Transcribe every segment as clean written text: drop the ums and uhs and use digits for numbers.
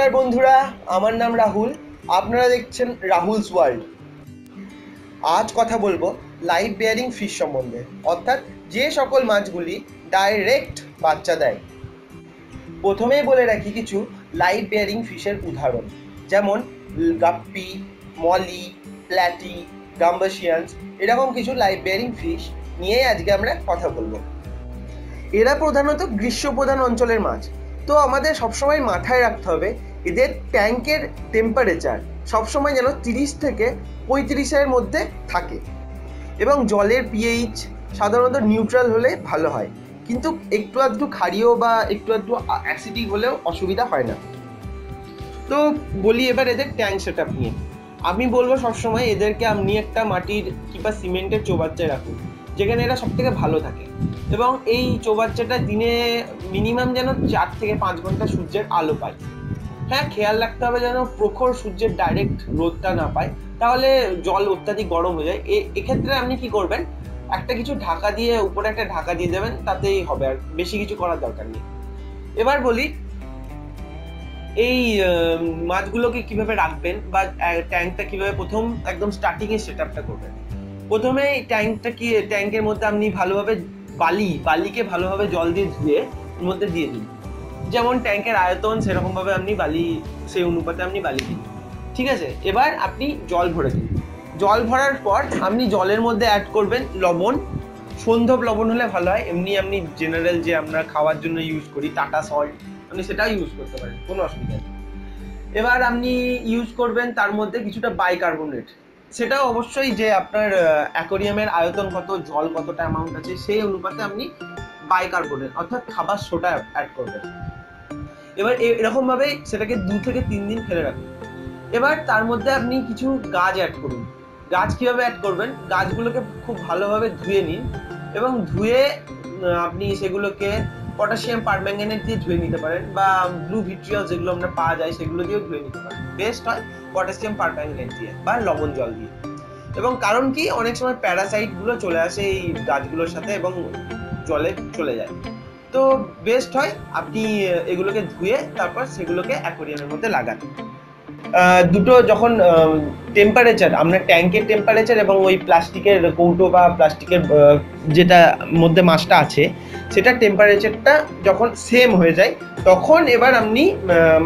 নমস্কার বন্ধুরা, আমার নাম রাহুল। আপনারা দেখছেন রাহুলস ওয়ার্ল্ড। আজ কথা বলবো লাইভ বেয়ারিং ফিশ সম্বন্ধে, অর্থাৎ যে সকল মাছগুলি ডাইরেক্ট বাচ্চা দেয়। প্রথমেই বলে রাখি কিছু লাইভ বেয়ারিং ফিশের উদাহরণ, যেমন গাপ্পি, মলি, প্ল্যাটি, গাম্বাসিয়ান্স, এরকম কিছু লাইভ বেয়ারিং ফিশ নিয়েই আজকে আমরা কথা বলবো। এরা প্রধানত গ্রীষ্মপ্রধান অঞ্চলের মাছ। তো আমাদের সবসময় মাথায় রাখতে হবে এদের ট্যাঙ্কের টেম্পারেচার সবসময় যেন 30 থেকে 35-এর মধ্যে থাকে, এবং জলের পিএইচ সাধারণত নিউট্রাল হলে ভালো হয়, কিন্তু একটু আধটু ক্ষারীয় বা একটু আধটু অ্যাসিডিক হলেও অসুবিধা হয় না। তো বলি এবার এদের ট্যাঙ্ক সেট আপ নিয়ে। আমি বলবো সবসময় এদেরকে আপনি একটা মাটির কিংবা সিমেন্টের চৌবাচ্চায় রাখুন, যেখানে এরা সব থেকে ভালো থাকে, এবং এই চৌবাচ্চাটা দিনে মিনিমাম যেন 4 থেকে 5 ঘন্টা সূর্যের আলো পায়। হ্যাঁ, খেয়াল রাখতে হবে যেন প্রখর সূর্যের ডাইরেক্ট রোদটা না পায়, তাহলে জল অত্যাধিক গরম হয়ে যায়। এক্ষেত্রে আপনি কি করবেন, একটা কিছু ঢাকা দিয়ে, উপরে একটা ঢাকা দিয়ে দেবেন, তাতেই হবে, আর বেশি কিছু করার দরকার নেই। এবার বলি এই মাছগুলোকে কিভাবে রাখবেন বা ট্যাঙ্কটা কিভাবে প্রথম একদম স্টার্টিংয়ে সেট আপটা করবেন। প্রথমে ট্যাঙ্কের মধ্যে আপনি ভালোভাবে বালিকে ভালোভাবে জল দিয়ে ধুয়ে ওর মধ্যে দিয়ে দিন। যেমন ট্যাঙ্কের আয়তন সেরকমভাবে আপনি সেই অনুপাতে আপনি বালি দিন, ঠিক আছে। এবার আপনি জল ভরে দিন। জল ভরার পর আপনি জলের মধ্যে অ্যাড করবেন লবণ। সন্ধব লবণ হলে ভালো হয়, এমনি আপনি জেনারেল যে আমরা খাওয়ার জন্য ইউজ করি টাটা সল্ট, আপনি সেটাও ইউজ করতে পারেন, কোনো অসুবিধা নেই। এবার আপনি ইউজ করবেন তার মধ্যে কিছুটা বাইকার্বনেট। সেটাও অবশ্যই যে আপনার অ্যাকোরিয়ামের আয়তন কত, জল কতটা অ্যামাউন্ট আছে, সেই অনুপাতে আপনি বাইকার্বনেট অর্থাৎ খাবার সোডা অ্যাড করবেন। এবার এরকমভাবে সেটাকে 2 থেকে 3 দিন ফেলে রাখুন। এবার তার মধ্যে আপনি কিছু গাছ অ্যাড করুন। গাছ কীভাবে অ্যাড করবেন, গাছগুলোকে খুব ভালোভাবে ধুয়ে নিন, এবং ধুয়ে আপনি সেগুলোকে পটাশিয়াম পারম্যাঙ্গানেট দিয়ে ধুয়ে নিতে পারেন, বা ব্লু ভিট্রিয়াল যেগুলো আমরা পাওয়া যায় সেগুলো দিয়েও ধুয়ে নিতে পারেন। বেস্ট হয় পটাশিয়াম পারম্যাঙ্গানেট দিয়ে বা লবণ জল দিয়ে। এবং কারণ কি, অনেক সময় প্যারাসাইটগুলো চলে আসে এই গাছগুলোর সাথে এবং জলে চলে যায়। তো বেস্ট হয় আপনি এগুলোকে ধুয়ে তারপর সেগুলোকে অ্যাকোরিয়ামের মধ্যে লাগান। দুটো যখন টেম্পারেচার, আপনার ট্যাঙ্কের টেম্পারেচার এবং ওই প্লাস্টিকের কৌটো বা প্লাস্টিকের যেটা মধ্যে মাছটা আছে সেটার টেম্পারেচারটা যখন সেম হয়ে যায়, তখন এবার আপনি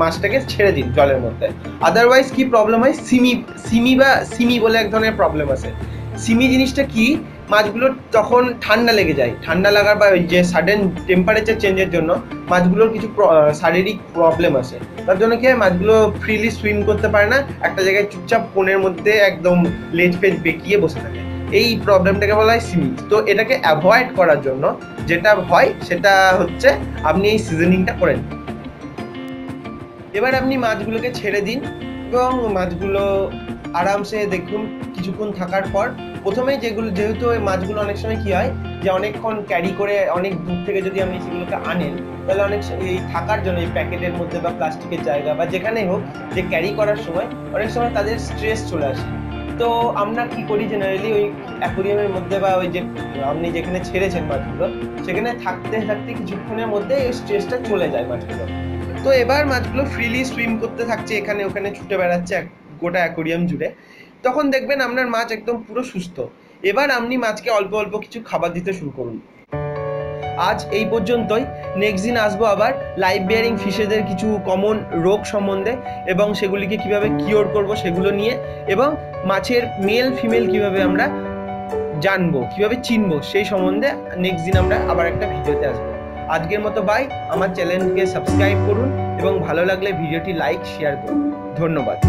মাছটাকে ছেড়ে দিন জলের মধ্যে। আদারওয়াইজ কি প্রবলেম হয়, সিমি বলে এক ধরনের প্রবলেম আছে। সিমি জিনিসটা কি, মাছগুলো তখন ঠান্ডা লেগে যায়, ঠান্ডা লাগার বা ওই যে সাডেন টেম্পারেচার চেঞ্জের জন্য মাছগুলোর কিছু শারীরিক প্রবলেম আসে। তার জন্য কি হয়, মাছগুলো ফ্রিলি সুইম করতে পারে না, একটা জায়গায় চুপচাপ কোণের মধ্যে একদম লেজ ফেজ বেঁকিয়ে বসে থাকে। এই প্রবলেমটাকে বলা হয় সিমি। তো এটাকে অ্যাভয়েড করার জন্য যেটা হয় সেটা হচ্ছে আপনি এই সিজনিংটা করেন। এবার আপনি মাছগুলোকে ছেড়ে দিন, এবং মাছগুলো আরামসে দেখুন কিছুক্ষণ থাকার পর। প্রথমে যেহেতু ওই মাছগুলো অনেক সময় কি হয় যে অনেকক্ষণ ক্যারি করে অনেক দূর থেকে যদি আপনি সেগুলোকে আনেন, তাহলে অনেক এই থাকার জন্য এই প্যাকেটের মধ্যে বা প্লাস্টিকের জায়গা বা যেখানেই হোক, যে ক্যারি করার সময় অনেক সময় তাদের স্ট্রেস চলে আসে। তো আমরা কি করি জেনারেলি, ওই অ্যাকোরিয়ামের মধ্যে বা ওই যে আপনি যেখানে ছেড়েছেন মাছগুলো, সেখানে থাকতে থাকতে কিছুক্ষণের মধ্যে এই স্ট্রেসটা চলে যায় মাছগুলো। তো এবার মাছগুলো ফ্রিলি সুইম করতে থাকছে, এখানে ওখানে ছুটে বেড়াচ্ছে গোটা অ্যাকোরিয়াম জুড়ে। তখন দেখবেন আপনার মাছ একদম পুরো সুস্থ। এবার আপনি মাছকে অল্প অল্প কিছু খাবার দিতে শুরু করুন। আজ এই পর্যন্তই। নেক্সট দিন আসবো আবার লাইভ বেয়ারিং ফিশেদের কিছু কমন রোগ সম্বন্ধে, এবং সেগুলিকে কিভাবে কিওর করব সেগুলো নিয়ে, এবং মাছের মেল ফিমেল কিভাবে আমরা জানবো, কিভাবে চিনবো, সেই সম্বন্ধে নেক্সট দিন আমরা আবার একটা ভিডিওতে আসবো। আজকের মতো বাই। আমার চ্যানেলকে সাবস্ক্রাইব করুন এবং ভালো লাগলে ভিডিওটি লাইক শেয়ার করুন। ধন্যবাদ।